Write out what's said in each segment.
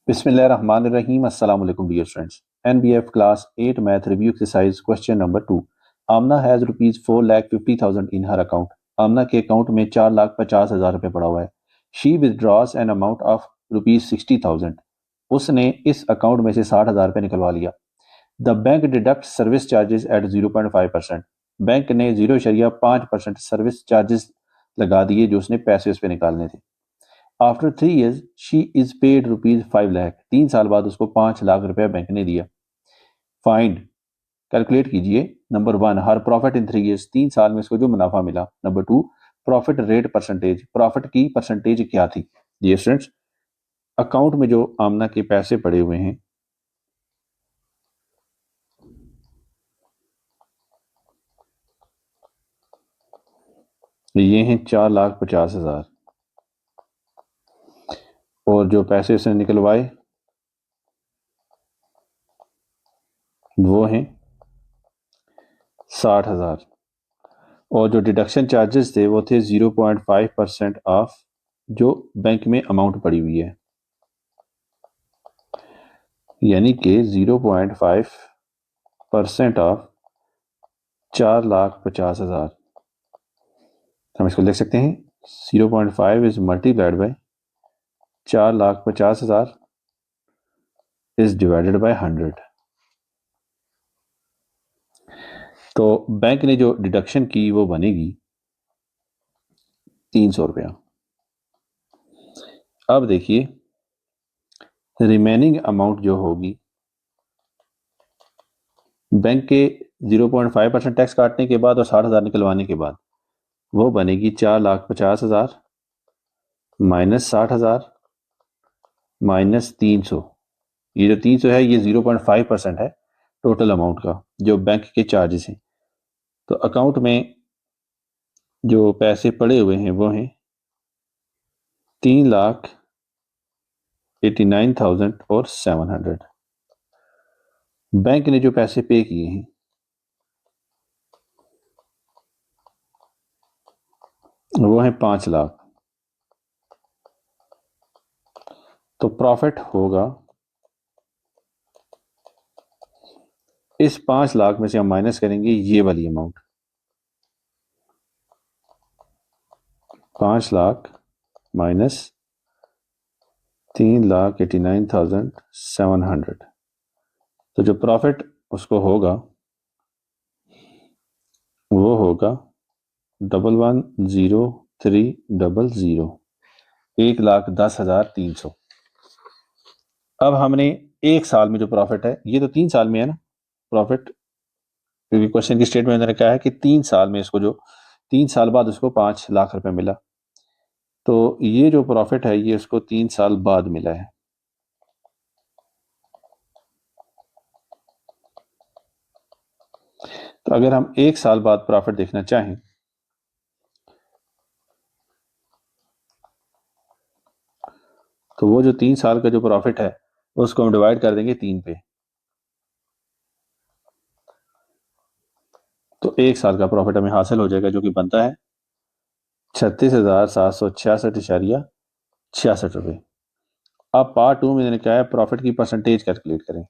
बिस्मिल्लाहिर्रहमानिर्रहीम अस्सलाम वालेकुम dear students. NBF class 8 math review exercise question number 2। Amna has rupees 4,50,000 in her account. Amna के account में 4,50,000 रुपये पड़ा हुआ है। She withdraws an amount of rupees 60,000। उसने इस अकाउंट में से 60,000 रुपये निकलवा लिया। The bank deduct service charges at 0.5%। Bank ने 0.5% सर्विस चार्जेस लगा दिए जो उसने पैसे उस पर निकालने थे। After 3 years she is paid rupees 5 lakh. 3 साल बाद उसको 5 लाख रुपया बैंक ने दिया। फाइंड, कैलकुलेट कीजिए। Number 1, her profit in 3 years, 3 साल में इसको जो मुनाफा मिला। Number 2, profit rate percentage, profit की परसेंटेज क्या थी। जी स्टूडेंट्स, अकाउंट में जो आमना के पैसे पड़े हुए हैं ये हैं 4,50,000 और जो पैसे उसने निकलवाए वो हैं 60,000 और जो डिडक्शन चार्जेस थे वो थे 0.5% ऑफ जो बैंक में अमाउंट पड़ी हुई है, यानी कि 0.5% ऑफ 4,50,000। हम इसको लिख सकते हैं 0.5 is multiplied bye 4,50,000 is divided by 100। तो बैंक ने जो डिडक्शन की वो बनेगी 300 रुपया। अब देखिए रिमेनिंग अमाउंट जो होगी बैंक के 0.5% टैक्स काटने के बाद और 60,000 निकलवाने के बाद वो बनेगी 4,50,000 माइनस 60,000 माइनस 300। ये जो 300 है ये 0.5% है टोटल अमाउंट का जो बैंक के चार्जेस हैं। तो अकाउंट में जो पैसे पड़े हुए हैं वो हैं 3,89,700। बैंक ने जो पैसे पे किए हैं वो हैं 5 लाख। तो प्रॉफिट होगा, इस 5 लाख में से हम माइनस करेंगे ये वाली अमाउंट, 5 लाख माइनस 3,89,700। तो जो प्रॉफिट उसको होगा वो होगा 110300, 1,10,300। अब हमने एक साल में जो प्रॉफिट है, ये तो 3 साल में है ना प्रॉफिट, क्योंकि क्वेश्चन की स्टेटमेंट मैंने कहा है कि 3 साल में इसको जो 3 साल बाद उसको 5 लाख रुपए मिला। तो ये जो प्रॉफिट है ये उसको 3 साल बाद मिला है। तो अगर हम 1 साल बाद प्रॉफिट देखना चाहें तो वो जो 3 साल का जो प्रॉफिट है उसको हम डिवाइड कर देंगे 3 पे। तो 1 साल का प्रॉफिट हमें हासिल हो जाएगा जो कि बनता है 36,766.66 रुपये। अब पार्ट 2 में मैंने क्या है, प्रॉफिट की परसेंटेज कैलकुलेट करें।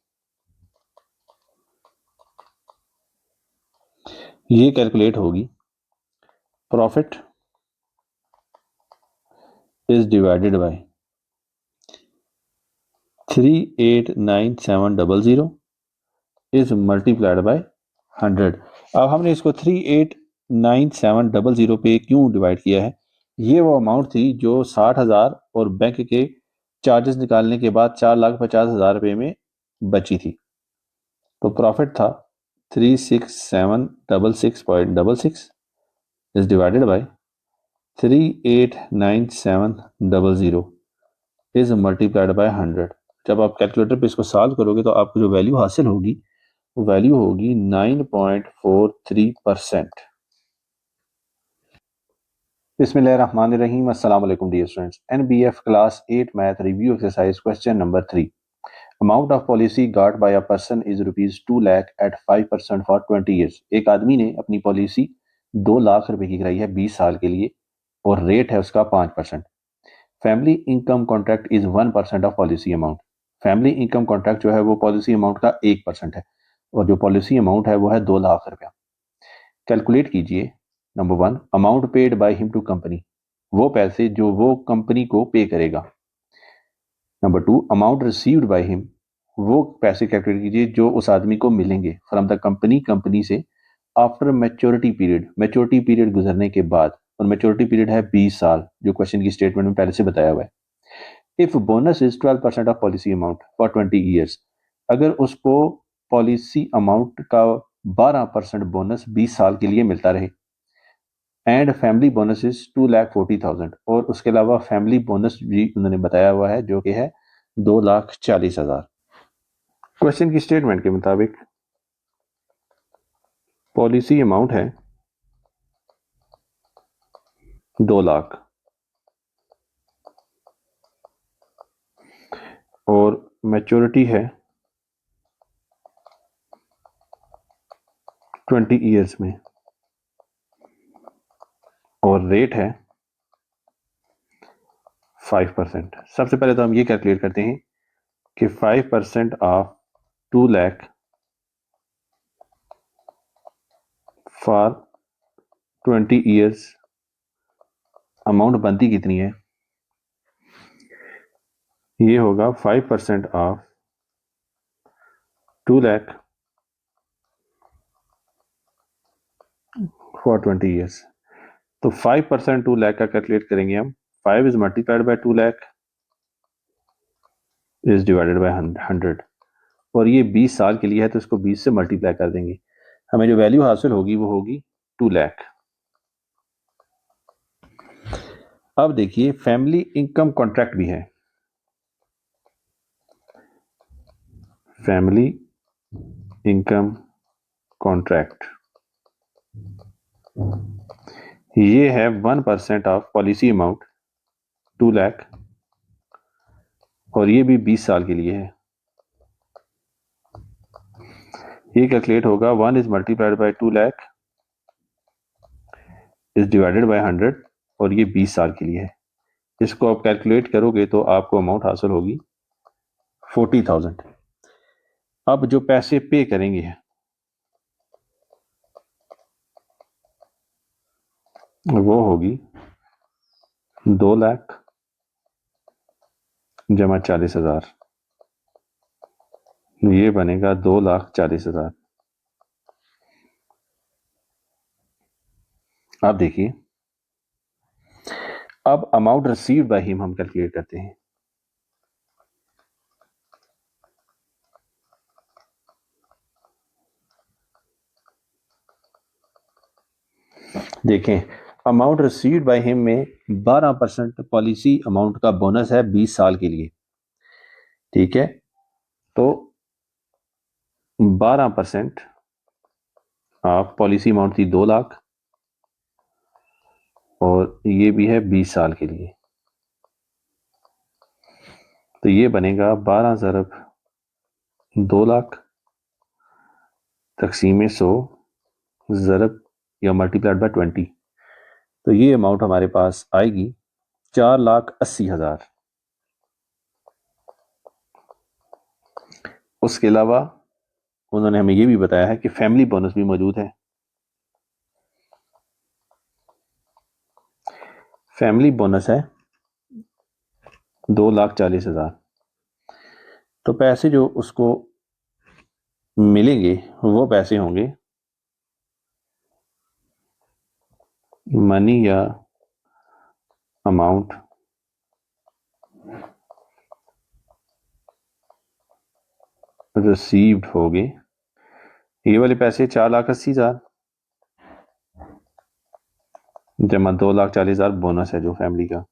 ये कैलकुलेट होगी, profit is divided bye 3,89,700 is multiplied by 100। अब हमने इसको 3,89,700 पे क्यों डिवाइड किया है, ये वो अमाउंट थी जो 60,000 और बैंक के चार्जेस निकालने के बाद 4,50,000 रुपये में बची थी। तो प्रॉफिट था 3,6766.66 is divided bye 3,89,700 is multiplied by 100। जब आप कैलकुलेटर पे इसको सॉल्व करोगे तो आपको जो वैल्यू हासिल होगी वो वैल्यू होगी 9.43%। बिस्मिल्लाहिर्रहमानिर्रहीम अस्सलाम वालेकुम dear students. NBF class 8 math review exercise question number 3। Amount of policy got by a person is rupees 2 lakh at 5% for 20 years. एक आदमी ने अपनी पॉलिसी 2 लाख रुपए की कराई है 20 साल के लिए और रेट है उसका 5%। Family income contract is 1% of policy amount. Family income contract जो है वो पॉलिसी अमाउंट का 1% है और जो पॉलिसी अमाउंट है वो है 2 लाख रुपया। कैलकुलेट कीजिए। Number 1, amount paid by him to company, वो पैसे जो वो कंपनी को पे करेगा। Number 2, amount received by him, वो पैसे कैलकुलेट कीजिए जो उस आदमी को मिलेंगे फ्रॉम द कंपनी से after maturity period, maturity period गुजरने के बाद, और मैच्योरिटी पीरियड है 20 साल जो क्वेश्चन की स्टेटमेंट में पहले से बताया हुआ है। If bonus is 12% of policy amount for 20 years, अगर उसको पॉलिसी अमाउंट का 12% बोनस 20 साल के लिए मिलता रहे, एंड फैमिली बोनस इज 2,40,000, और उसके अलावा फैमिली बोनस भी उन्होंने बताया हुआ है जो कि है 2,40,000। क्वेश्चन की स्टेटमेंट के मुताबिक पॉलिसी अमाउंट है 2 लाख और मैच्योरिटी है 20 ईयर्स में और रेट है 5%। सबसे पहले तो हम ये कैलकुलेट करते हैं कि 5% of 2 lakh for 20 years amount बनती कितनी है। ये होगा 5% ऑफ 2 लाख फॉर 20 ईयर्स। तो 5% 2 लाख का कैलकुलेट करेंगे हम। 5 is multiplied bye 2 lakh is divided by 100, और ये 20 साल के लिए है तो इसको 20 से मल्टीप्लाई कर देंगे। हमें जो वैल्यू हासिल होगी वो होगी 2 लाख। अब देखिए फैमिली इनकम कॉन्ट्रैक्ट भी है। फैमिली इनकम कॉन्ट्रैक्ट ये है 1% ऑफ पॉलिसी अमाउंट 2 लाख और ये भी 20 साल के लिए है। ये कैलकुलेट होगा 1 is multiplied bye 2 lakh is divided by 100 और ये 20 साल के लिए है। इसको आप कैलकुलेट करोगे तो आपको अमाउंट हासिल होगी 40,000। अब जो पैसे पे करेंगे वो होगी 2 लाख जमा 40,000, ये बनेगा 2,40,000। अब देखिए अब अमाउंट रिसीव्ड बाय हिम हम कैलकुलेट करते हैं। देखें अमाउंट रिसीव्ड बाय हिम में 12% पॉलिसी अमाउंट का बोनस है 20 साल के लिए। ठीक है, तो 12% ऑफ पॉलिसी अमाउंट थी 2 लाख और ये भी है 20 साल के लिए, तो ये बनेगा 12 ज़रब 2 लाख तकसीम 100 ज़रब या मल्टीप्लाइड बाय 20, तो ये अमाउंट हमारे पास आएगी 4,80,000। उसके अलावा उन्होंने हमें ये भी बताया है कि फैमिली बोनस भी मौजूद है। फैमिली बोनस है 2,40,000। तो पैसे जो उसको मिलेंगे वो पैसे होंगे मनी या अमाउंट रिसीव्ड होंगे। ये वाले पैसे 4,80,000 जमा 2,40,000 बोनस है जो फैमिली का,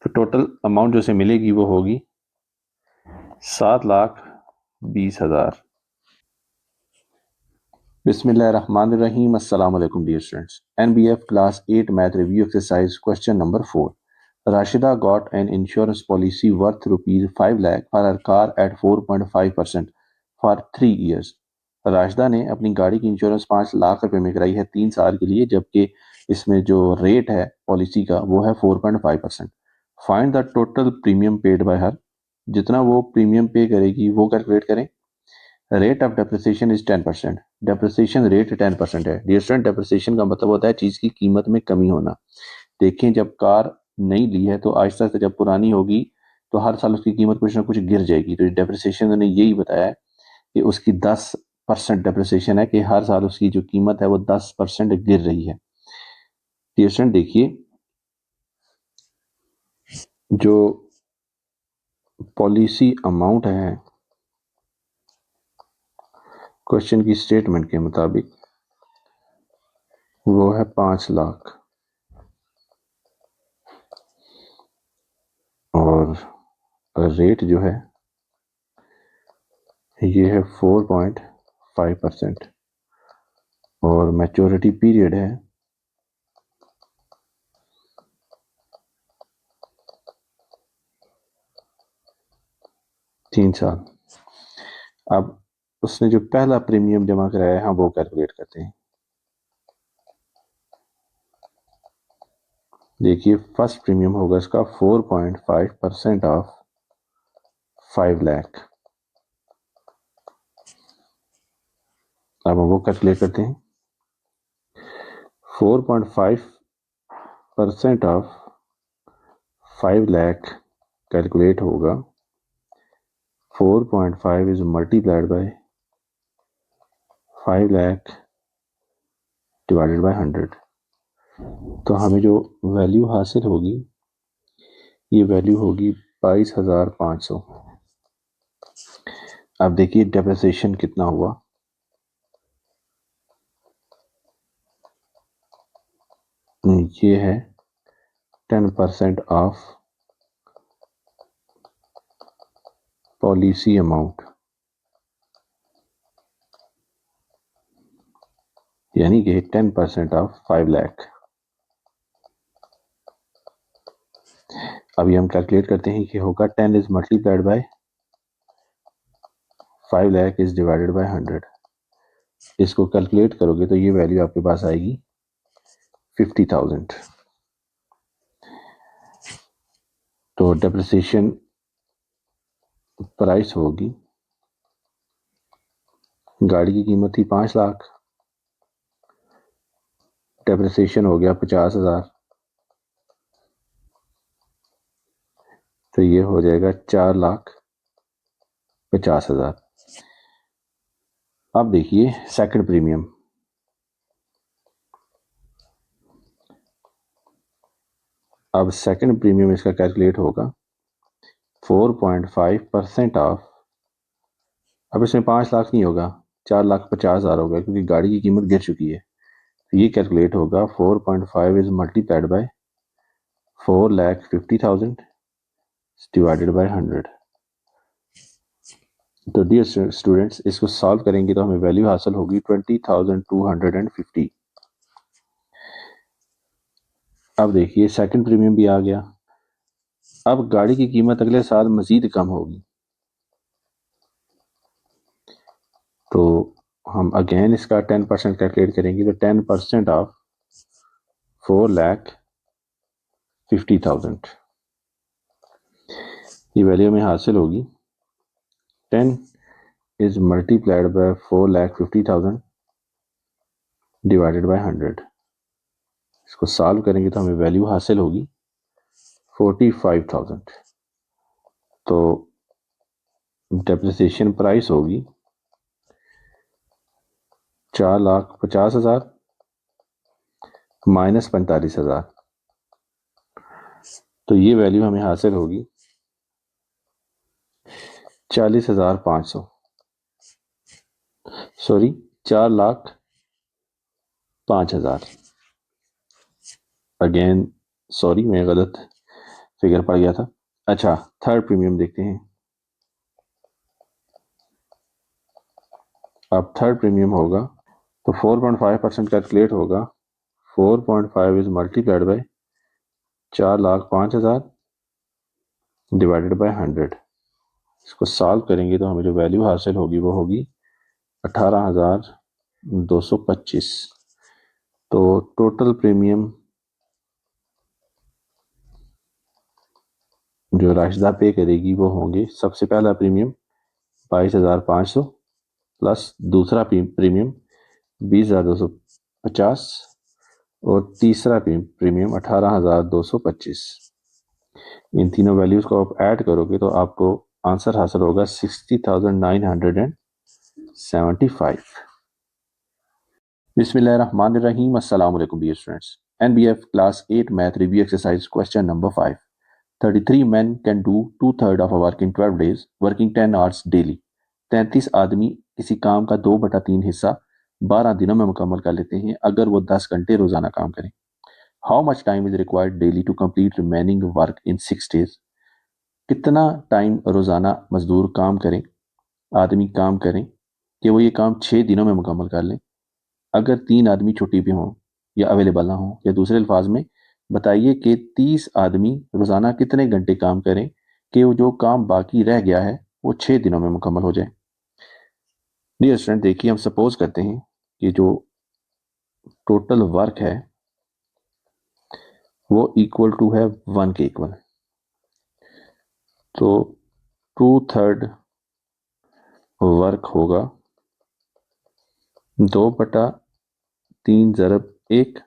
तो टोटल अमाउंट जो से मिलेगी वो होगी 7,20,000। बिस्मिल्लाहिर्रहमानिर्रहीम। अस्सलाम वालेकुम dear students. NBF class 8 math review exercise question number 4। Rashida got an insurance policy worth rupees 5 lakh for her car at 4.5% for 3 years. Rashida ने अपनी गाड़ी की इंश्योरेंस 5 लाख रुपए में कराई है 3 साल के लिए, जबकि इसमें जो रेट है पॉलिसी का वो है 4.5%। Find the total premium paid by हर। जितना वो प्रीमियम पे करेगी वो कैलकुलेट करें। Rate of depreciation is 10%। Depreciation rate 10% है। डियर स्टूडेंट, डेप्रिसिएशन का मतलब होता है चीज़ की कीमत में कमी होना। देखिए, जब कार नई ली है तो आहिस्ता आहिस्ता जब पुरानी होगी तो हर साल उसकी कीमत कुछ ना कुछ गिर जाएगी। तो डेप्रिसिएशन ने यही बताया है कि उसकी 10% डेप्रिसिएशन है, कि हर साल उसकी जो कीमत है वो 10% गिर रही है। डियर स्टूडेंट, देखिए, जो पॉलिसी अमाउंट है क्वेश्चन की स्टेटमेंट के मुताबिक वो है 5 लाख, और रेट जो है ये है 4.5%, और मैच्योरिटी पीरियड है 3 साल। अब उसने जो पहला प्रीमियम जमा कराया है, हम वो कैलकुलेट करते हैं। देखिए, फर्स्ट प्रीमियम होगा इसका 4.5% ऑफ 5 लाख। अब हम वो कैलकुलेट करते हैं। 4.5% ऑफ 5 लाख कैलकुलेट होगा 4.5 is multiplied bye 5 lakh divided by 100। तो हमें जो वैल्यू हासिल होगी ये वैल्यू होगी 22,500। अब देखिए डेप्रिसिएशन कितना हुआ। ये है 10% ऑफ पॉलिसी अमाउंट, यानी कि 10% ऑफ 5 लाख। अभी हम कैलकुलेट करते हैं कि होगा 10 is multiplied bye 5 lakh is divided by 100। इसको कैलकुलेट करोगे तो ये वैल्यू आपके पास आएगी 50,000। तो डेप्रिसिएशन प्राइस होगी, गाड़ी की कीमत थी 5 लाख, डेप्रिसिएशन हो गया 50,000, तो ये हो जाएगा 4,50,000। अब देखिए सेकंड प्रीमियम। अब सेकंड प्रीमियम इसका कैलकुलेट होगा 4.5% ऑफ, अब इसमें 5 लाख नहीं होगा, 4,50,000 होगा, क्योंकि गाड़ी की कीमत गिर चुकी है। तो ये कैलकुलेट होगा 4.5 is multiplied bye 4,50,000 divided by 100। तो डियर स्टूडेंट्स, इसको सॉल्व करेंगे तो हमें वैल्यू हासिल होगी 20,250। अब देखिए सेकंड प्रीमियम भी आ गया। अब गाड़ी की कीमत अगले साल मजीद कम होगी, तो हम अगेन इसका 10% कैलकुलेट करेंगे। तो 10% ऑफ 4,50,000, ये वैल्यू हमें हासिल होगी 10 is multiplied bye 4,50,000 divided by 100। इसको सॉल्व करेंगे तो हमें वैल्यू हासिल होगी 45,000। तो डेप्रिसिएशन प्राइस होगी 4,50,000 माइनस 45,000, तो ये वैल्यू हमें हासिल होगी 40,500, सॉरी 4,05,000। अगेन सॉरी, मैं गलत फिगर पड़ गया था। अच्छा, थर्ड प्रीमियम देखते हैं। अब थर्ड प्रीमियम होगा तो 4.5% कैलकुलेट होगा 4.5 is multiplied bye 4,05,000 divided by 100। इसको सॉल्व करेंगे तो हमें जो वैल्यू हासिल होगी वो होगी 18,225। तो टोटल प्रीमियम जो राशिदा पे करेगी वो होंगे, सबसे पहला प्रीमियम 22,500 प्लस दूसरा प्रीमियम 20,250 और तीसरा प्रीमियम 18,225। इन तीनों वैल्यूज को आप ऐड करोगे तो आपको आंसर हासिल होगा 60,975। बिस्मिल्लाहिर्रहमानिर्रहीम। अस्सलाम वालेकुम dear students. NBF class 8 math review exercise question number 5। 33 men can do 2/3 of a work in 12 days, working 10 hours daily. 33 आदमी किसी काम का 2/3 हिस्सा 12 दिनों में मुकम्मल कर लेते हैं अगर वो 10 घंटे रोजाना काम करें। How much time is required daily to complete remaining work in 6 days? कितना टाइम रोजाना मजदूर काम करें, आदमी काम करें कि वो ये काम 6 दिनों में मुकम्मल कर लें अगर 3 आदमी छुट्टी पे हों या अवेलेबल ना हो। या दूसरे अल्फाज में बताइए कि 30 आदमी रोजाना कितने घंटे काम करें कि वो जो काम बाकी रह गया है वो 6 दिनों में मुकम्मल हो जाए। डियर स्टूडेंट, देखिए हम सपोज करते हैं कि जो टोटल वर्क है वो इक्वल टू है 1 के इक्वल। तो 2/3 वर्क होगा 2/3 ज़रब 1,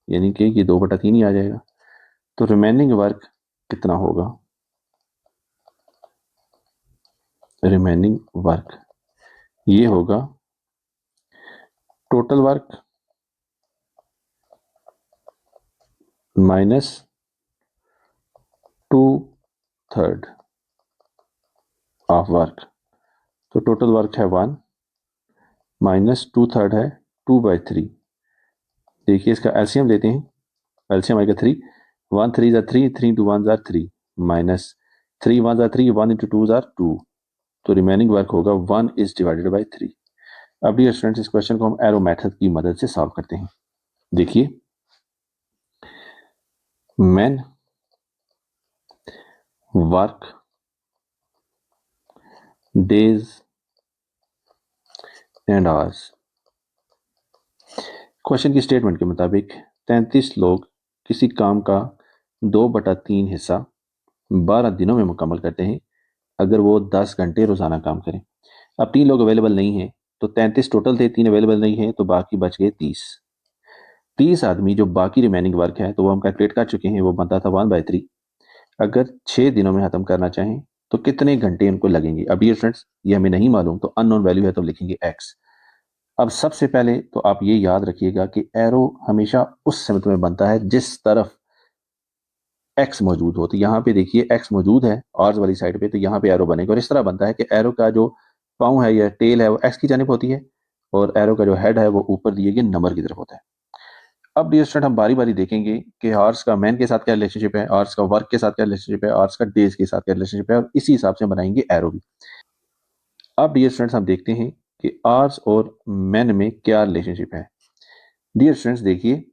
यानी कि ये 2/3 ही आ जाएगा। तो रिमेनिंग वर्क कितना होगा? रिमेनिंग वर्क ये होगा total work minus 2/3 of work. तो टोटल वर्क है 1 माइनस 2/3 है 2/3। देखिए इसका एलसीएम लेते हैं, एलसीएम आएगा 3, 1 3 ज़ा 3, 3 2 1 ज़ा 3, माइनस 3 1 ज़ा 3, 1 इंटू 2 ज़ा 2। तो रिमेनिंग वर्क होगा 1 इज डिवाइडेड बाई 3। अब डियर स्टूडेंट्स, इस क्वेश्चन को हम एरो मेथड की मदद से सॉल्व करते हैं। देखिए, man work days and hours. Question की स्टेटमेंट के मुताबिक 33 लोग किसी काम का 2/3 हिस्सा 12 दिनों में मुकम्मल करते हैं अगर वो 10 घंटे रोजाना काम करें। अब 3 लोग अवेलेबल नहीं हैं, तो 33 टोटल थे, 3 अवेलेबल नहीं है तो बाकी बच गए 30। 30 आदमी जो बाकी रिमेनिंग वर्क है तो वो हम कैलकुलेट कर चुके हैं, वो बनता था 1/3। अगर 6 दिनों में खत्म करना चाहें तो कितने घंटे उनको लगेंगे? अब ये फ्रेंड्स ये हमें नहीं मालूम, तो अननोन वैल्यू है तो लिखेंगे एक्स। अब सबसे पहले तो आप ये याद रखिएगा कि एरो हमेशा उस समेत में बनता है जिस तरफ एक्स मौजूद हो। तो यहाँ पे देखिए एक्स मौजूद है आर्स वाली साइड पे, तो यहाँ पे एरो बनेगा और इस तरह बनता है कि एरो का जो पाँव है या टेल है वो एक्स की जानिब होती है और एरो का जो हेड है वो ऊपर दिए गए नंबर की तरफ होता है। अब डियर स्टूडेंट, हम बारी बारी देखेंगे कि आर्स का मैन के साथ क्या रिलेशनशिप है, आर्स का वर्क के साथ क्या रिलेशनशिप है, आर्स का डेज के साथ क्या रिलेशनशिप है, और इसी हिसाब से बनाएंगे एरो भी। अब डियर स्टूडेंट्स, हम देखते हैं कि आर्स और मैन में क्या रिलेशनशिप है। डियर स्टूडेंट्स देखिए,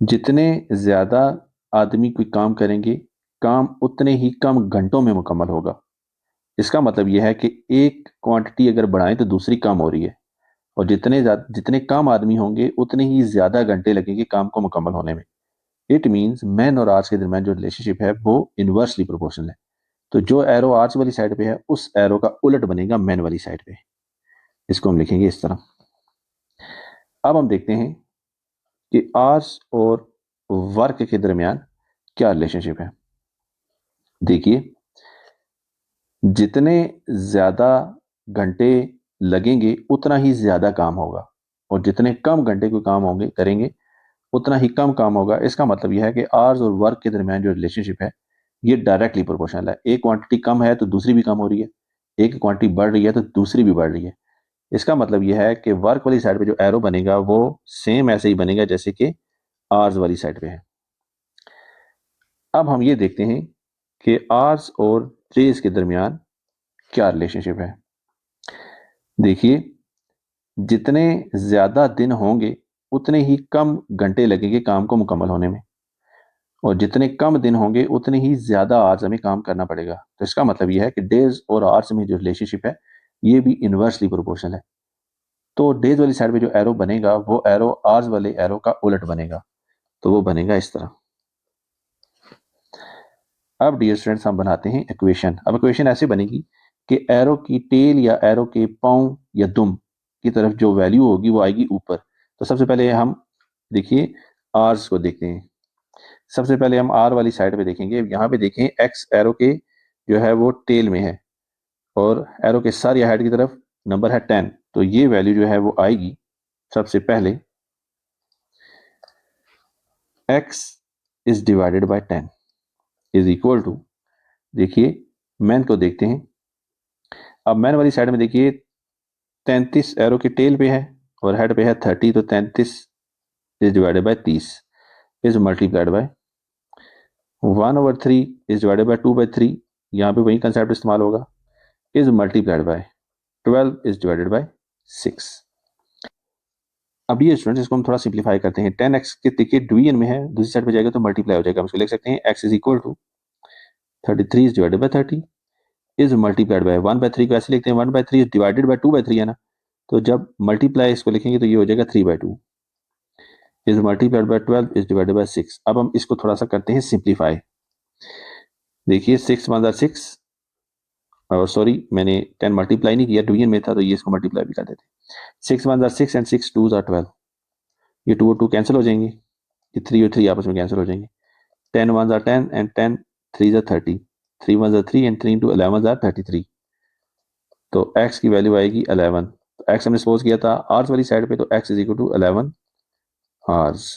जितने ज्यादा आदमी कोई काम करेंगे काम उतने ही कम घंटों में मुकम्मल होगा। इसका मतलब यह है कि एक क्वांटिटी अगर बढ़ाएं तो दूसरी कम हो रही है, और जितने कम आदमी होंगे उतने ही ज्यादा घंटे लगेंगे काम को मुकम्मल होने में। इट मींस मैन और आर्स के दरमियान जो रिलेशनशिप है वो इनवर्सली प्रोपोर्शनल है। तो जो एरो आर्स वाली साइड पे है उस एरो का उलट बनेगा मैन वाली साइड पे। इसको हम लिखेंगे इस तरह। अब हम देखते हैं कि आर्स और वर्क के दरमियान क्या रिलेशनशिप है। देखिए, जितने ज्यादा घंटे लगेंगे उतना ही ज्यादा काम होगा, और जितने कम घंटे कोई काम होंगे करेंगे उतना ही कम काम होगा। इसका मतलब यह है कि आर्स और वर्क के दरमियान जो रिलेशनशिप है ये डायरेक्टली प्रोपोर्शनल है। एक क्वांटिटी कम है तो दूसरी भी कम हो रही है, एक क्वांटिटी बढ़ रही है तो दूसरी भी बढ़ रही है। इसका मतलब यह है कि वर्क वाली साइड पे जो एरो बनेगा वो सेम ऐसे ही बनेगा जैसे कि आर्स वाली साइड पे है। अब हम ये देखते हैं कि आर्स और डेज के दरमियान क्या रिलेशनशिप है। देखिए, जितने ज्यादा दिन होंगे उतने ही कम घंटे लगेंगे काम को मुकम्मल होने में, और जितने कम दिन होंगे उतने ही ज्यादा आवर्स हमें काम करना पड़ेगा। तो इसका मतलब यह है कि डेज और आवर्स में जो रिलेशनशिप है ये भी इनवर्सली प्रोपोर्शनल है। तो डेज वाली साइड पे जो एरो बनेगा वो एरो आवर्स वाले एरो का उलट बनेगा, तो वो बनेगा इस तरह। अब डियर स्टूडेंट्स हम बनाते हैं इक्वेशन। अब इक्वेशन ऐसे बनेगी कि एरो की टेल या एरो के पाँव या दुम की तरफ जो वैल्यू होगी वो आएगी ऊपर। तो सबसे पहले हम देखिए आर्स को देखते हैं। सबसे पहले हम आर वाली साइड पे देखेंगे। यहाँ पे देखें एक्स एरो के जो है वो टेल में है और एरो के सर या हेड की तरफ नंबर है 10। तो ये वैल्यू जो है वो आएगी सबसे पहले x is divided by 10 is equal to, देखिए मैन को देखते हैं। अब मैन वाली साइड में देखिए 33 एरो के टेल पे है और हेड पे है 30। तो 33 is divided by 30 is multiplied by 1/3 is divided bye 2/3। यहाँ पे वही कंसेप्ट इस्तेमाल होगा, is multiplied by 12 is divided bye 6। अब ये स्टूडेंट्स इसको हम थोड़ा सिंप्लीफाई करते हैं। 10x के देखिए डिवीजन में है, दूसरी साइड पे जाएगा तो मल्टीप्लाई हो जाएगा। हम इसको लिख सकते हैं x is equal to 33 is divided by 30 is multiplied by 1/3 को ऐसे लिखते हैं 1/3 डिवाइडेड बाय 2/3 है ना, तो जब मल्टीप्लाई इसको लिखेंगे तो ये हो जाएगा 3/2 is multiplied by 12 is divided bye 6। अब हम इसको थोड़ा सा करते हैं सिंप्लीफाई। देखिए 6 1 जार 6 और सॉरी मैंने 10 मल्टीप्लाई नहीं किया, डिवीजन में था तो ये इसको मल्टीप्लाई भी कर देते हैं। 6 1 जार 6 एंड 6 2 जार 12, ये 2 और 2 कैंसिल हो जाएंगे, ये 3 और 3 आपस में कैंसिल हो जाएंगे। 10 1 jar 10 and 10 3 jar 30, 3 1 jar 3 and 3 into 11 jar 33। तो x की वैल्यू आएगी 11। तो x हमने सपोज किया था आर्स वाली साइड पे, तो x is equal to 11 hours.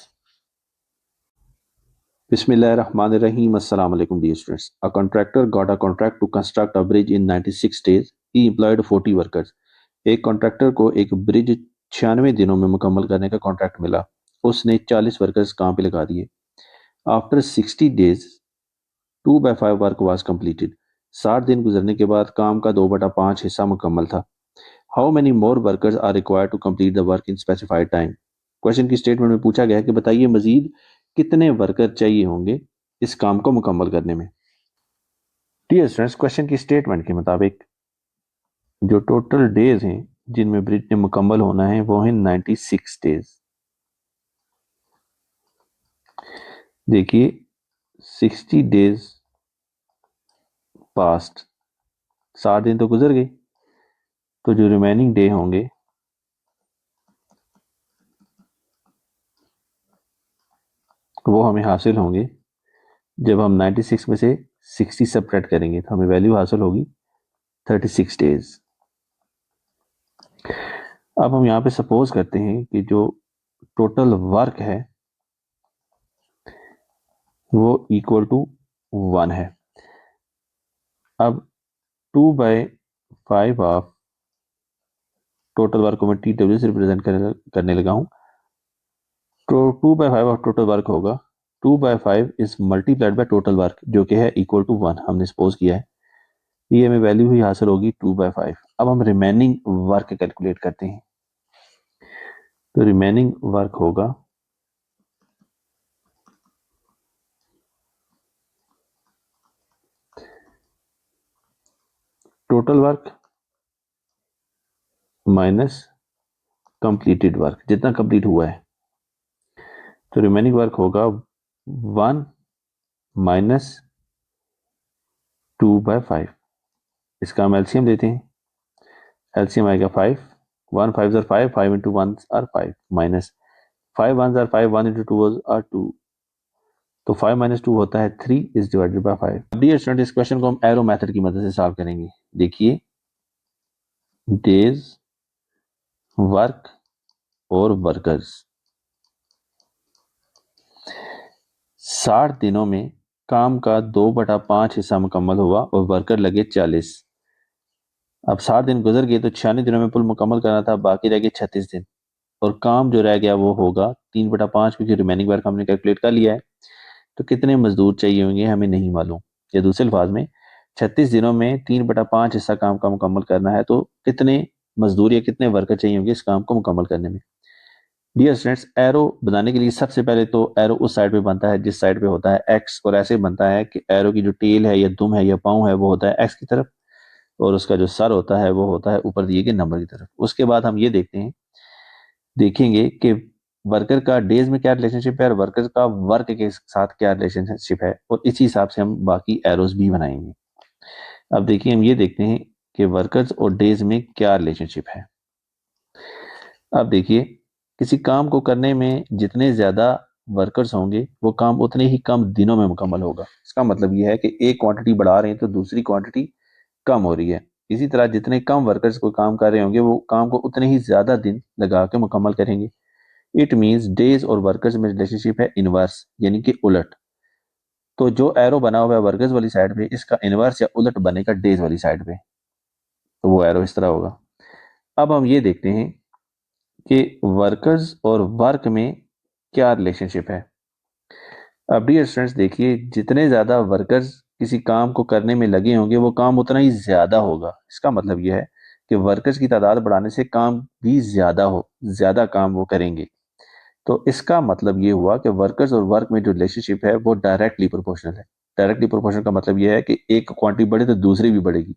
Bismillahirrahmanirrahim. Assalamu alaikum dear students. A contractor got a contract to construct a bridge in 96 days. He employed 40 workers. एक कॉन्ट्रैक्टर को एक ब्रिज 96 दिनों में मुकम्मल करने का कॉन्ट्रैक्ट मिला। उसने 40 वर्कर्स काम पे लगा दिए। After 60 days 2/5 work was completed. 60 दिन गुजरने के बाद काम का 2/5 हिस्सा मुकम्मल था। How many more workers are required to complete the work in specified time. Question की स्टेटमेंट में पूछा गया है कि बताइए मजीद कितने वर्कर चाहिए होंगे इस काम को मुकम्मल करने में। डियर स्टूडेंट्स, क्वेश्चन की स्टेटमेंट के मुताबिक जो टोटल डेज हैं जिनमें ब्रिज ने मुकम्मल होना है वो है 96 डेज। देखिए 60 डेज पास्ट, 60 दिन तो गुजर गए, तो जो रिमेनिंग डे होंगे वो हमें हासिल होंगे जब हम 96 में से 60 सब्ट्रैक्ट करेंगे तो हमें वैल्यू हासिल होगी 36 डेज। अब हम यहाँ पे सपोज करते हैं कि जो टोटल वर्क है वो इक्वल टू 1 है। अब 2/5 ऑफ टोटल वर्क को मैं TW से रिप्रेजेंट करने लगा हूँ। तो 2/5 ऑफ टोटल वर्क होगा 2/5 is multiplied by total work जो कि है इक्वल टू 1 हमने सपोज किया है। ये हमें वैल्यू ही हासिल होगी 2/5। अब हम रिमेनिंग वर्क कैलकुलेट करते हैं। तो रिमेनिंग वर्क होगा total work minus completed work, जितना कंप्लीट हुआ है। तो रिमेनिंग वर्क होगा 1 माइनस 2/5। इसका हम एलसीएम लेते हैं। एलसीएम आएगा 5, 1 5 जार 5, 5 into 1 आर 5 माइनस 5 1 जार 5, 1 into 2 आर 2। तो 5 माइनस 2 होता है 3 is divided by 5। Dear student, इस क्वेश्चन को हम एरो मेथड की मदद से सॉल्व करेंगे। देखिए डेज, वर्क और वर्कर्स। 60 दिनों में काम का 2/5 हिस्सा मुकम्मल हुआ और वर्कर लगे 40। अब 60 दिन गुजर गए तो 96 दिनों में पुल मुकम्मल करना था, बाकी रह गए 36 दिन और काम जो रह गया वो होगा 3/5 क्योंकि रिमेनिंग वर्क हमने कैलकुलेट कर लिया है। तो कितने मजदूर चाहिए होंगे हमें नहीं मालूम। या दूसरे अल्फाज में 36 दिनों में 3/5 हिस्सा काम का मुकम्मल करना है, तो कितने मजदूर या कितने वर्कर चाहिए होंगे इस काम को मुकम्मल करने में। डियर स्टूडेंट्स, एरो बनाने के लिए सबसे पहले तो एरो उस साइड पे बनता है जिस साइड पे होता है एक्स, और ऐसे बनता है कि एरो की जो टेल है या दुम है या पाँव है वो होता है एक्स की तरफ और उसका जो सर होता है वो होता है ऊपर दिए गए नंबर की तरफ। उसके बाद हम ये देखेंगे कि वर्कर का डेज में क्या रिलेशनशिप है और वर्कर का वर्क के साथ क्या रिलेशनशिप है, और इसी हिसाब से हम बाकी एरोज भी बनाएंगे। अब देखिए हम ये देखते हैं कि वर्कर्स और डेज में क्या रिलेशनशिप है। अब देखिए किसी काम को करने में जितने ज्यादा वर्कर्स होंगे वो काम उतने ही कम दिनों में मुकम्मल होगा। इसका मतलब यह है कि एक क्वांटिटी बढ़ा रहे हैं तो दूसरी क्वांटिटी कम हो रही है। इसी तरह जितने कम वर्कर्स को काम कर रहे होंगे वो काम को उतने ही ज्यादा दिन लगा के मुकम्मल करेंगे। इट मीन्स डेज और वर्कर्स में रिलेशनशिप है इनवर्स, यानी कि उलट। तो जो एरो बना हुआ है वर्कर्स वाली साइड पे, इसका इनवर्स या उलट बनेगा डेज वाली साइड पे, तो वो एरो इस तरह होगा। अब हम ये देखते हैं कि वर्कर्स और वर्क में क्या रिलेशनशिप है। अब डियर स्टूडेंट्स देखिए, जितने ज्यादा वर्कर्स किसी काम को करने में लगे होंगे वो काम उतना ही ज्यादा होगा। इसका मतलब यह है कि वर्कर्स की तादाद बढ़ाने से काम भी ज्यादा काम वो करेंगे। तो इसका मतलब ये हुआ कि वर्कर्स और वर्क में जो रिलेशनशिप है वो डायरेक्टली प्रोपोर्शनल है। डायरेक्टली प्रोपोर्शनल का मतलब यह है कि एक क्वांटिटी बढ़े तो दूसरी भी बढ़ेगी।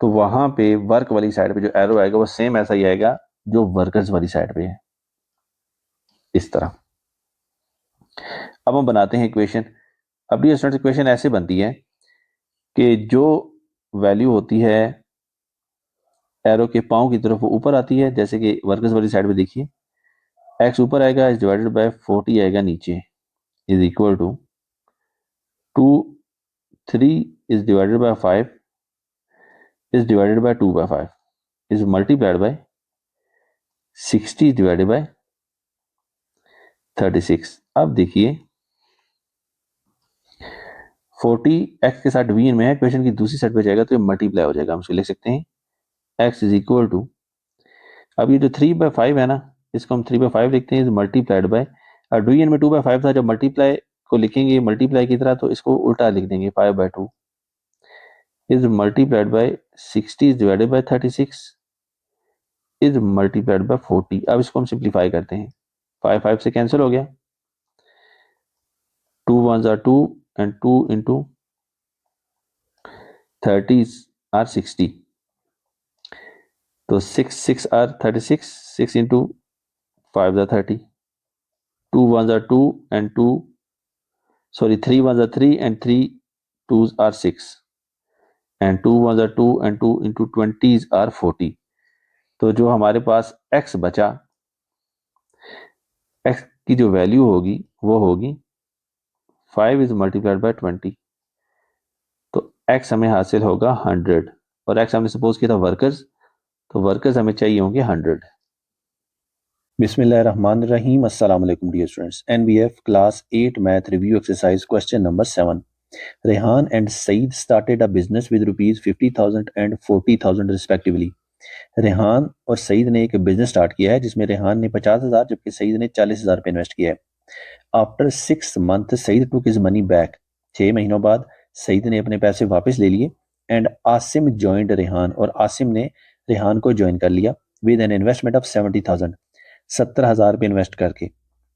तो वहां पे वर्क वाली साइड पे जो एरो आएगा वो सेम ऐसा ही आएगा जो वर्कर्स वाली साइड पे है, इस तरह। अब हम बनाते हैं इक्वेशन। अब ये स्टूडेंट्स इक्वेशन ऐसे बनती है कि जो वैल्यू होती है एरो के पांव की तरफ वो ऊपर आती है, जैसे कि वर्कर्स वाली साइड पे देखिए एक्स ऊपर आएगा इज डिवाइडेड बाय 40 आएगा नीचे, is equal to 2 3 is divided by 5 is divided by 2 by 5 is multiplied by 60 divided by 36। अब देखिए 40 एक्स के साथ डिवीजन में है, इक्वेशन की दूसरी साइड पे जाएगा तो ये मल्टीप्लाई हो जाएगा। हम इसको लिख सकते हैं एक्स इज इक्वल टू, अब ये जो 3/5 है ना, इसको हम 3/5 लिखते हैं, इज मल्टीप्लाइड बाय, और डिवीजन में 2/5 था, जब मल्टीप्लाई को लिखेंगे मल्टीप्लाई की तरह तो इसको उल्टा लिख देंगे 5/2 is multiplied by 60 is divided by 36 is multiplied bye 40। अब इसको हम सिंप्लीफाई करते हैं, 5 5 से कैंसिल हो गया, 2 1s are 2 and 2 into 30s are 60, तो 6 6 are 36, 6 into 5 are 30, 2 1s are 2 and 2, sorry 3 1s are 3 and 3 2s are 6 and 2 1s are 2 and 2 into 20s are 40। तो जो हमारे पास x बचा, x की जो वैल्यू होगी वो होगी 5 इज मल्टीप्लाइड बाय 20, तो x हमें हासिल होगा 100, और x हमने सपोज किया था वर्कर्स, तो वर्कर्स हमें चाहिए होंगे 100। बिस्मिल्लाहिर्रहमानिर्रहीम, अस्सलाम वालेकुम dear students. NBF class 8 math review exercise question number 7। Rehan and Saeed started a business with rupees 50,000 and 40,000 respectively. Rehan और सईद ने एक बिजनेस स्टार्ट किया है जिसमें रेहान ने 50,000 जबकि सईद ने 40,000 रुपये इन्वेस्ट किया है। After 6 month Saeed took his money back, 6 महीनों बाद सईद ने अपने पैसे वापस ले लिए। एंड आसिम ज्वाइंड रेहान, और आसिम ने रेहान को ज्वाइन कर लिया विद एन इन्वेस्टमेंट ऑफ 70,000, 70,000 रुपये इन्वेस्ट करके।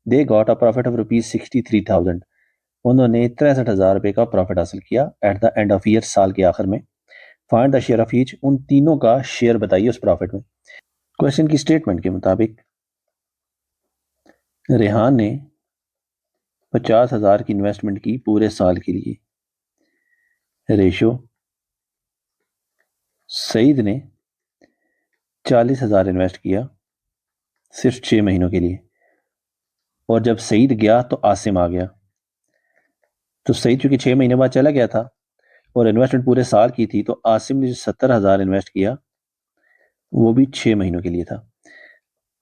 They got a profit of rupees 63,000, उन्होंने 63,000 रुपये का प्रॉफिट हासिल किया at the end of year, साल के आखिर में। Find the share of each, उन तीनों का शेयर बताइए उस प्रॉफिट में। क्वेश्चन की स्टेटमेंट के मुताबिक रेहान ने 50,000 की इन्वेस्टमेंट की पूरे साल के लिए। रेशो सईद ने 40,000 इन्वेस्ट किया सिर्फ 6 महीनों के लिए, और जब सईद गया तो आसिम आ गया। तो सईद चूंकि 6 महीने बाद चला गया था और इन्वेस्टमेंट पूरे साल की थी, तो आसिम ने जो 70,000 इन्वेस्ट किया वो भी 6 महीनों के लिए था।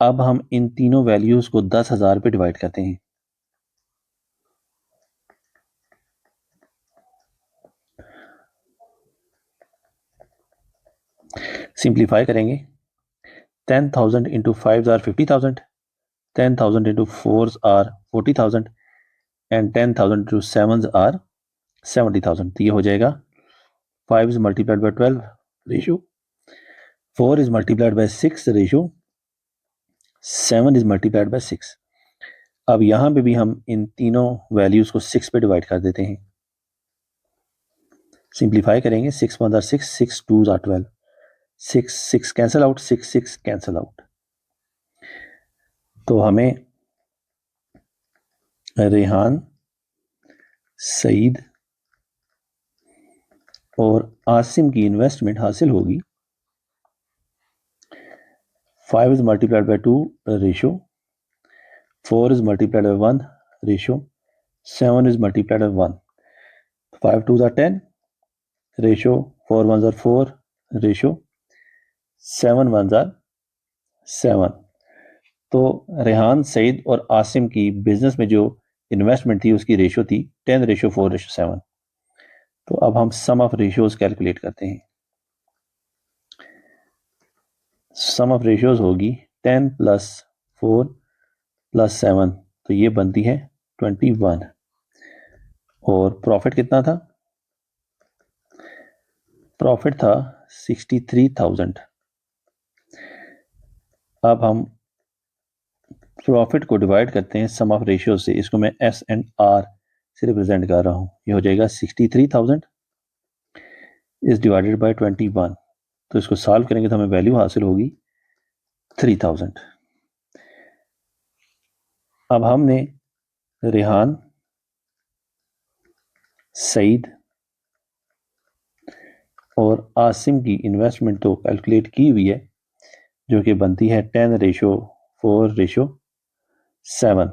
अब हम इन तीनों वैल्यूज को 10,000 पे डिवाइड करते हैं। सिंप्लीफाई करेंगे, 10,000 into 5 are 50,000, 10,000 into 4 are 40,000 and 10,000 into 7 are 70,000। तो ये हो जाएगा 5 is multiplied by 12 ratio, 4 is multiplied by 6 ratio, 7 is multiplied by 6। अब यहां पे भी हम इन तीनों वैल्यूज को 6 पे डिवाइड कर देते हैं। सिंप्लीफाई करेंगे, 6 1 are 6, 6 2 are 12, 6 6 cancel out, 6 6 cancel out. तो हमें रेहान, सईद और आसिम की इन्वेस्टमेंट हासिल होगी 5 is multiplied by 2 ratio, 4 is multiplied by 1 ratio, 7 is multiplied by 1. 5 2s are 10 ratio, 4 1s are 4 ratio, 7 1s are 7. तो रेहान, सईद और आसिम की बिजनेस में जो इन्वेस्टमेंट थी उसकी रेशियो थी 10:4:7. तो अब हम सम ऑफ रेशियोज कैलकुलेट करते हैं. सम ऑफ रेशियोज होगी 10 + 4 + 7, तो ये बनती है 21. और प्रॉफिट कितना था? प्रॉफिट था 63,000. अब हम प्रॉफिट को डिवाइड करते हैं सम ऑफ रेशियो से. इसको मैं एस एंड आर से रिप्रेजेंट कर रहा हूँ. ये हो जाएगा 63,000 इज डिवाइडेड बाय 21. तो इसको सॉल्व करेंगे तो हमें वैल्यू हासिल होगी 3000. अब हमने रेहान, सईद और आसिम की इन्वेस्टमेंट तो कैलकुलेट की हुई है, जो कि बनती है 10:4:7.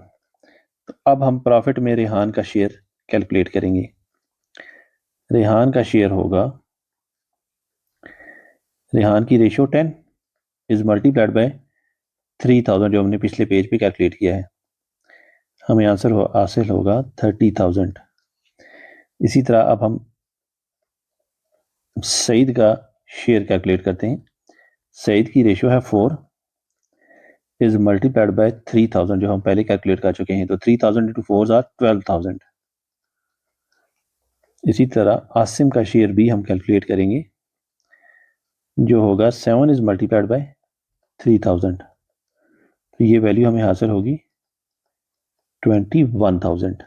तो अब हम प्रॉफिट में रेहान का शेयर कैलकुलेट करेंगे. रेहान का शेयर होगा, रेहान की रेशियो 10 इज मल्टीप्लाइड बाय 3000 जो हमने पिछले पेज पे कैलकुलेट किया है. हमें आंसर हासिल होगा 30,000. इसी तरह अब हम सईद का शेयर कैलकुलेट करते हैं. सईद की रेशियो है 4 इज मल्टीप्लाइड बाय 3000 जो हम पहले कैलकुलेट कर चुके हैं. तो 3000 × 4 आर 12,000. इसी तरह आसिम का शेयर भी हम कैलकुलेट करेंगे, जो होगा 7 इज मल्टीप्लाइड बाय 3000. तो ये वैल्यू हमें हासिल होगी 21,000.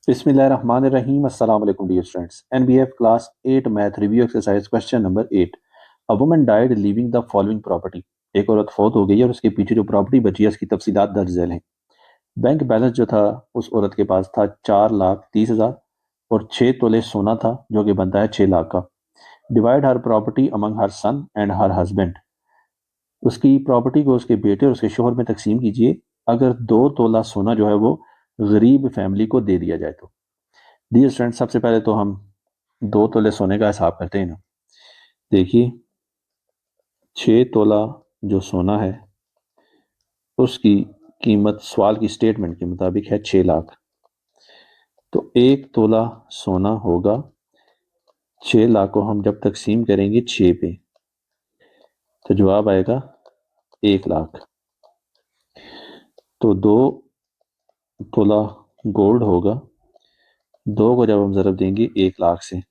बिस्मिल्लाहिर्रहमानिर्रहीम. अस्सलाम वालेकुम dear students. NBF class 8 math review exercise question number 8. A woman died leaving the following property. एक औरत फौत हो गई है और उसके पीछे जो प्रॉपर्टी बची है उसकी तफसीलात दर्ज झैल हैं. बैंक बैलेंस जो था उस औरत के पास था 4,30,000 और 6 तोले सोना था जो कि बनता है 6 लाख का. Divide her property among her son and her husband. उसकी प्रॉपर्टी को उसके बेटे और उसके शोहर में तकसीम कीजिए अगर 2 तोला सोना जो है वो गरीब फैमिली को दे दिया जाए तो. डियर स्टूडेंट, सबसे पहले तो हम 2 तोले सोने का हिसाब करते हैं ना. देखिए, 6 तोला जो सोना है उसकी कीमत सवाल की स्टेटमेंट के मुताबिक है 6 लाख. तो 1 तोला सोना होगा 6 लाख को हम जब तकसीम करेंगे 6 पे तो जवाब आएगा 1 लाख. तो 2 तोला गोल्ड होगा, 2 को जब हम ज़रब देंगे 1 लाख से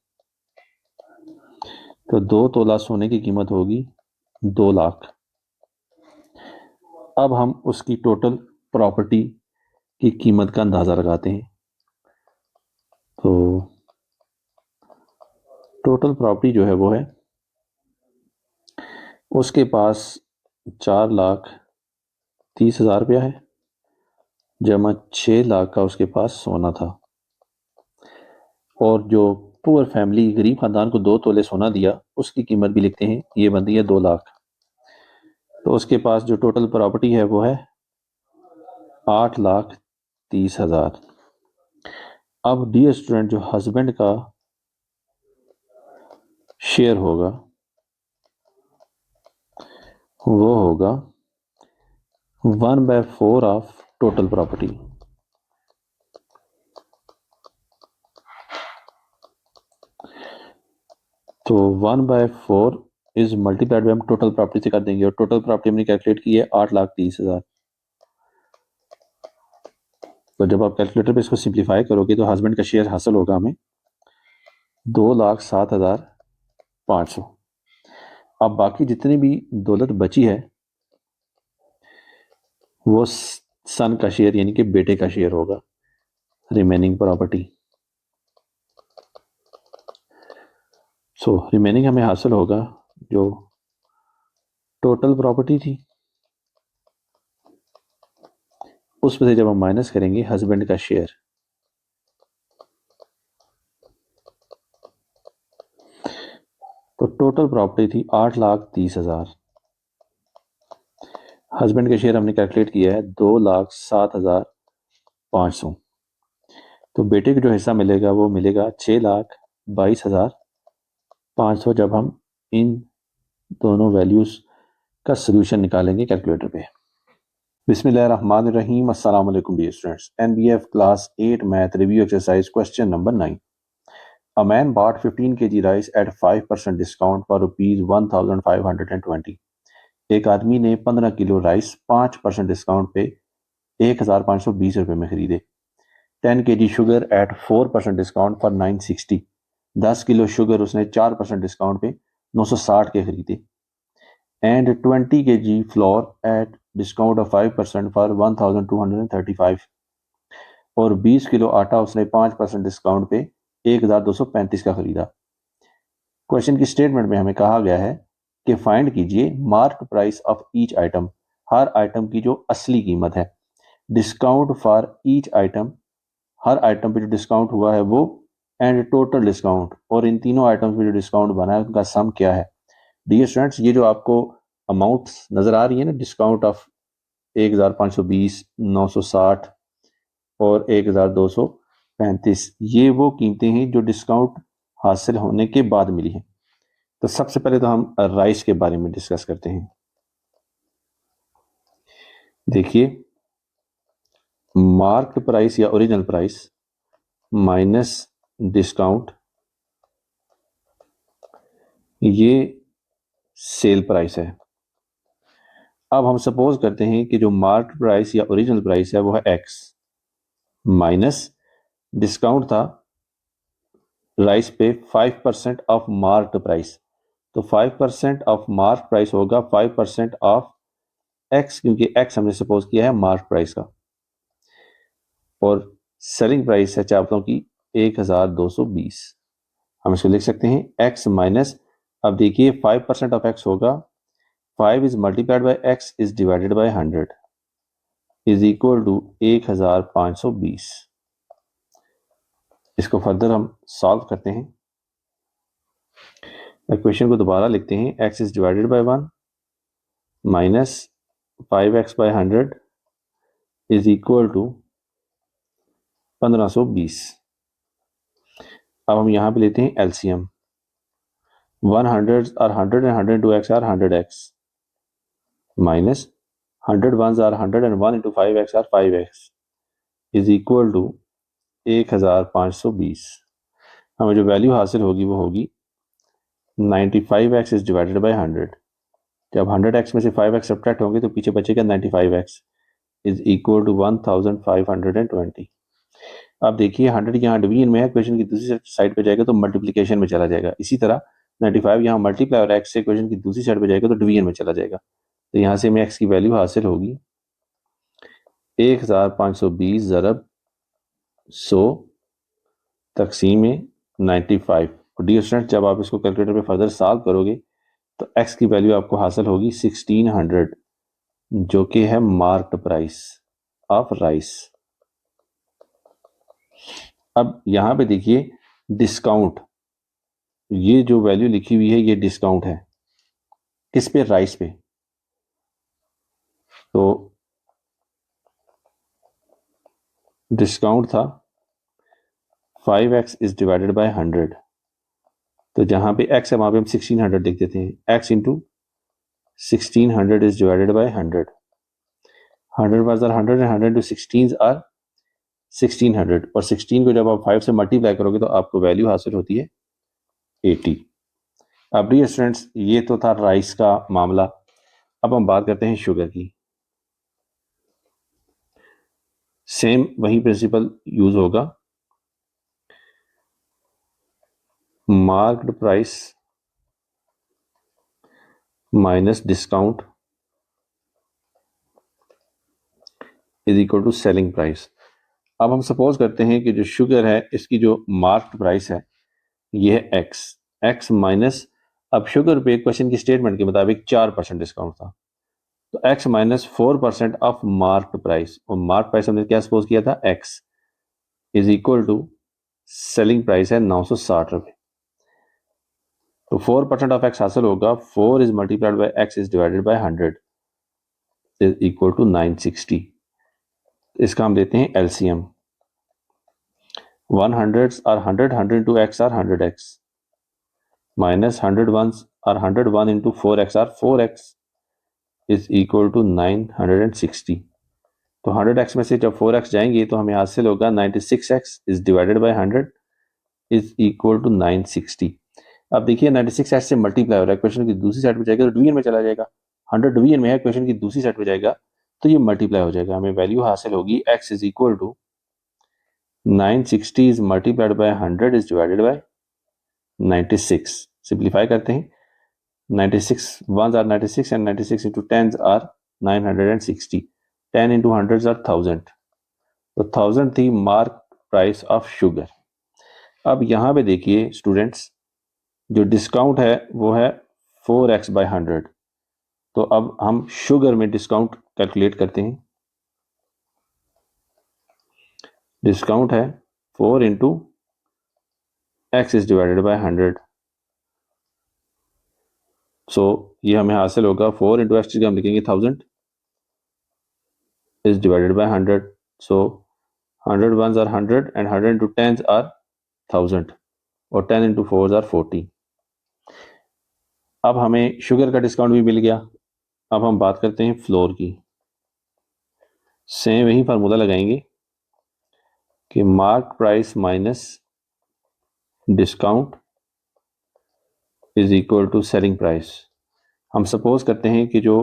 तो 2 तोला सोने की कीमत होगी 2 लाख. अब हम उसकी टोटल प्रॉपर्टी की कीमत का अंदाज़ा लगाते हैं. तो टोटल प्रॉपर्टी जो है वो है उसके पास 4,30,000 रुपया है जमा 6 लाख का उसके पास सोना था. और जो पुअर फैमिली गरीब ख़ानदान को 2 तोले सोना दिया उसकी कीमत भी लिखते हैं, ये बनती है 2 लाख. तो उसके पास जो टोटल प्रॉपर्टी है वो है 8,30,000. अब डियर स्टूडेंट, जो हस्बैंड का शेयर होगा वो होगा 1/4 ऑफ टोटल प्रॉपर्टी. तो 1/4 इज मल्टीप्लाइड बाय हम टोटल प्रॉपर्टी से कर देंगे और टोटल प्रॉपर्टी हमने कैलकुलेट की है 8,30,000. तो जब आप कैलकुलेटर पे इसको सिंप्लीफाई करोगे तो हस्बैंड का शेयर हासिल होगा हमें 2,07,500. अब बाकी जितनी भी दौलत बची है वो सन का शेयर यानी कि बेटे का शेयर होगा, रिमेनिंग प्रॉपर्टी. सो रिमेनिंग हमें हासिल होगा जो टोटल प्रॉपर्टी थी उसमें से जब हम माइनस करेंगे हस्बैंड का शेयर, तो टोटल प्रॉपर्टी थी 8,30,000। हस्बैंड का शेयर हमने कैलकुलेट किया है 2,07,500। तो बेटे को जो हिस्सा मिलेगा वो मिलेगा 6,22,500 जब हम इन दोनों वैल्यूज का सोल्यूशन निकालेंगे कैलकुलेटर पे। बिस्मिल्लाहिर्रहमानिर्रहीम, अस्सलाम वालेकुम dear students. NBF class 8 math review exercise question number 9। A man bought 15 kg rice at 5% discount for rupees 1,520। एक आदमी ने 15 किलो राइस 5% डिस्काउंट पे 1,520 रुपये में खरीदे। 10 kg sugar at 4% discount for 960। 10 किलो शुगर उसने 4% डिस्काउंट पे 960 के खरीदे। And 20 kg flour at discount of 5% for 1,235। और 20 किलो आटा उसने 5% डिस्काउंट पे 1,235 का खरीदा। क्वेश्चन की स्टेटमेंट में हमें कहा गया है कि फाइंड कीजिए mark price of each item, her item की जो असली कीमत है। Discount for each item, her item पे जो डिस्काउंट हुआ है वो, एंड टोटल डिस्काउंट, और इन तीनों आइटम्स पे जो डिस्काउंट बना है उनका सम क्या है। डियर स्टूडेंट्स, ये जो आपको अमाउंट्स नजर आ रही है ना, डिस्काउंट ऑफ 1,520, 960 और 1,235, ये वो कीमतें हैं जो डिस्काउंट हासिल होने के बाद मिली हैं। तो सबसे पहले तो हम राइस के बारे में डिस्कस करते हैं। देखिए, मार्क प्राइस या ओरिजिनल प्राइस माइनस डिस्काउंट, ये सेल प्राइस है। अब हम सपोज करते हैं कि जो मार्क प्राइस या ओरिजिनल प्राइस है वो है एक्स, माइनस डिस्काउंट था राइस पे 5% ऑफ मार्क प्राइस। तो 5% ऑफ मार्क प्राइस होगा 5% ऑफ एक्स, क्योंकि एक्स हमने सपोज किया है मार्क प्राइस का, और सेलिंग प्राइस है चावलों की 1,220। हम इसको लिख सकते हैं एक्स माइनस, अब देखिए 5% ऑफ एक्स होगा 5 is multiplied by x is divided by 100 is equal to 1,520। इसको फर्दर हम सॉल्व करते हैं। इक्वेशन को दोबारा लिखते हैं, x is divided by 1 minus 5x by 100 is equal to 1,520। अब हम यहाँ पे लेते हैं एलसीएम। 100 और 100 and 102x are 100x minus 100 ones are 100 and 1 into 5x are 5x is equal to 1,520। हमें जो वैल्यू हासिल होगी वो होगी 95x इज डिवाइडेड बाई 100। जब 100x में से 5x सब्ट्रैक्ट होंगे तो पीछे बचेगा 95x इज इक्वल टू 1,520। अब देखिए 100 यहाँ डिवीजन में है, क्वेश्चन की दूसरी साइड पे जाएगा तो मल्टीप्लिकेशन में चला जाएगा। इसी तरह 95 यहाँ मल्टीप्लाई और x से क्वेश्चन की दूसरी साइड पे जाएगा तो डिवीजन में चला जाएगा। तो यहाँ से हमें x की वैल्यू हासिल होगी 1,520 ज़रब 100 तकसीम 95। और डियर स्टूडेंट, जब आप इसको कैलकुलेटर पे फर्दर सॉल्व करोगे तो x की वैल्यू आपको हासिल होगी 1,600, जो कि है मार्क्ड प्राइस ऑफ राइस। अब यहाँ पे देखिए डिस्काउंट, ये जो वैल्यू लिखी हुई है ये डिस्काउंट है किस पे, राइस पे। तो डिस्काउंट था 5x इज डिवाइडेड बाय 100, तो जहां पे x है वहां पे हम 1,600 लिख देते हैं। x into 1,600 is divided by 100। 100 बार 100 एंड 100 टू 16 आर 1,600, और 16 को जब आप 5 से मल्टीप्लाई करोगे तो आपको वैल्यू हासिल होती है 80। अब डियर स्टूडेंट्स, ये तो था राइस का मामला। अब हम बात करते हैं शुगर की। सेम वही प्रिंसिपल यूज होगा, marked price minus discount is equal to selling price. अब हम सपोज करते हैं कि जो शुगर है इसकी जो मार्क्ड प्राइस है ये है एक्स माइनस, अब शुगर पे क्वेश्चन की स्टेटमेंट के मुताबिक 4% डिस्काउंट था, तो x minus 4% of marked price, और मार्क प्राइस हमने क्या सपोज किया था, x is equal to selling price है 960 रुपये। तो 4% ऑफ x हासिल होगा, 4 is multiplied by x is divided by 100 is equal to 960। इसका हम देते हैं LCM. 100 are 100 into x are 100x minus 101 are 101 into 4x are 4x is equal to 960। तो 100x में से जब 4x जाएंगे तो हमें हासिल होगा 96x is divided by 100 is equal to 960। अब देखिए 96x से मल्टीप्लाई हो रहा है, क्वेश्चन की दूसरी साइड पे जाएगा तो डिवीजन में चला जाएगा, 100 डिवीजन में है, क्वेश्चन की दूसरी साइड पे जाएगा तो ये मल्टीप्लाई हो जाएगा, हमें वैल्यू हासिल होगी x is equal to 960 is multiplied by 100 is divided by 96। Simplify करते हैं, 96 1s are 96 and 96 into 10s are 960, 10 into 100s are 1000। तो 1000 थी मार्क प्राइस ऑफ शुगर। अब यहाँ पे देखिए स्टूडेंट्स, जो डिस्काउंट है वो है 4x बाई 100। तो अब हम शुगर में डिस्काउंट कैलकुलेट करते हैं। डिस्काउंट है 4 into x is divided by 100। सो ये हमें हासिल होगा 4 इंटू एक्स हम लिखेंगे 1000 is divided by 100। So 100 1s are 100 and 100 into 10s are 1000 और 10 इंटू 4s आर 40। अब हमें शुगर का डिस्काउंट भी मिल गया। अब हम बात करते हैं फ्लोर की। सेम वही फार्मूला लगाएंगे कि mark price minus discount is equal to selling price. हम सपोज करते हैं कि जो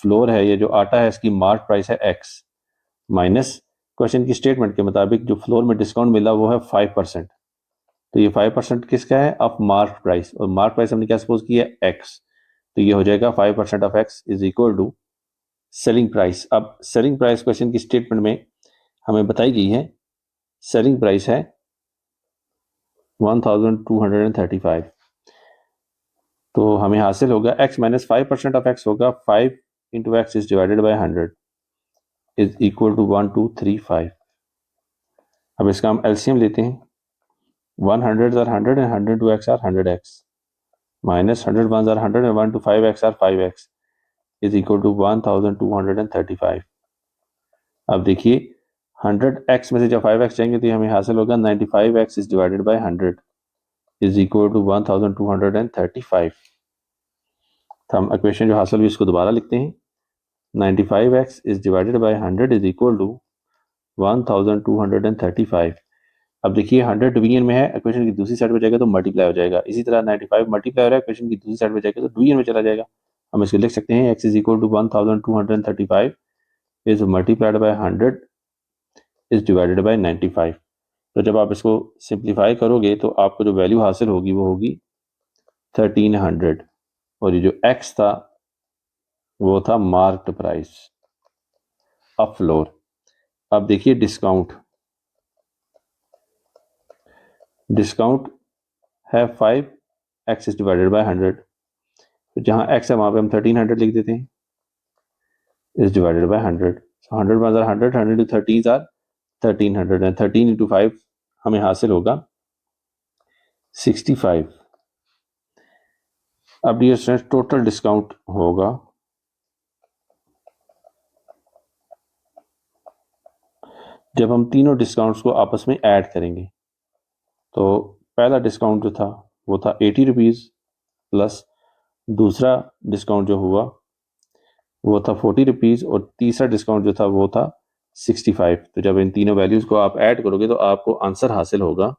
फ्लोर है, ये जो आटा है, इसकी मार्क प्राइस है x माइनस क्वेश्चन की स्टेटमेंट के मुताबिक जो फ्लोर में डिस्काउंट मिला वो है 5%। तो ये 5% किसका है, ऑफ मार्क प्राइस, और मार्क प्राइस हमने क्या सपोज किया है, x। तो ये हो जाएगा 5% of x is equal to selling price. अब सेलिंग प्राइस क्वेश्चन की स्टेटमेंट में हमें बताई गई है, सेलिंग प्राइस है 1235। तो हमें हासिल होगा x माइनस 5% ऑफ x होगा 5 into x is divided by 100 is equal to 1235। अब इसका हम एलसीएम लेते हैं, 100 are 100 and 100 to x are 100x minus 100 1s are 100 and 1 to 5x are 5x is equal to 1235। अब देखिए 100x में से जब 5x जाएंगे तो हमें हासिल होगा 95x is divided by 100 is equal to 1235। तो हम इक्वेशन जो हासिल हुई इसको दोबारा लिखते हैं, 95x is divided by 100 is equal to 1235। अब देखिए 100 डिवीजन में है, इक्वेशन की दूसरी साइड पे जाएगा तो मल्टीप्लाई हो जाएगा। इसी तरह 95 मल्टीप्लाई हो रहा है, इक्वेशन की दूसरी साइड पे जाएगा तो डिवीजन में चला जाएगा। हम इसको लिख सकते हैं x is equal to 1235 is multiplied by 100 is divided by 95। तो जब आप इसको सिंप्लीफाई करोगे तो आपको जो वैल्यू हासिल होगी वो होगी 1300, और ये जो x था वो था मार्क्ड प्राइस ऑफ फ्लोर। अब देखिए डिस्काउंट है 5x इज डिवाइडेड बाई 100। तो जहां x है वहां पे हम 1300 लिख देते हैं is divided by 100। So 100 1s are 100 100 into 13s are 1300 and 13 into 5 हमें हासिल होगा 65। अब ये टोटल डिस्काउंट होगा जब हम तीनों डिस्काउंट्स को आपस में ऐड करेंगे। तो पहला डिस्काउंट जो था वो था 80 रुपीज़ प्लस दूसरा डिस्काउंट जो हुआ वो था 40 रुपीज़ और तीसरा डिस्काउंट जो था वो था 65। तो जब इन तीनों वैल्यूज़ को आप ऐड करोगे तो आपको आंसर हासिल होगा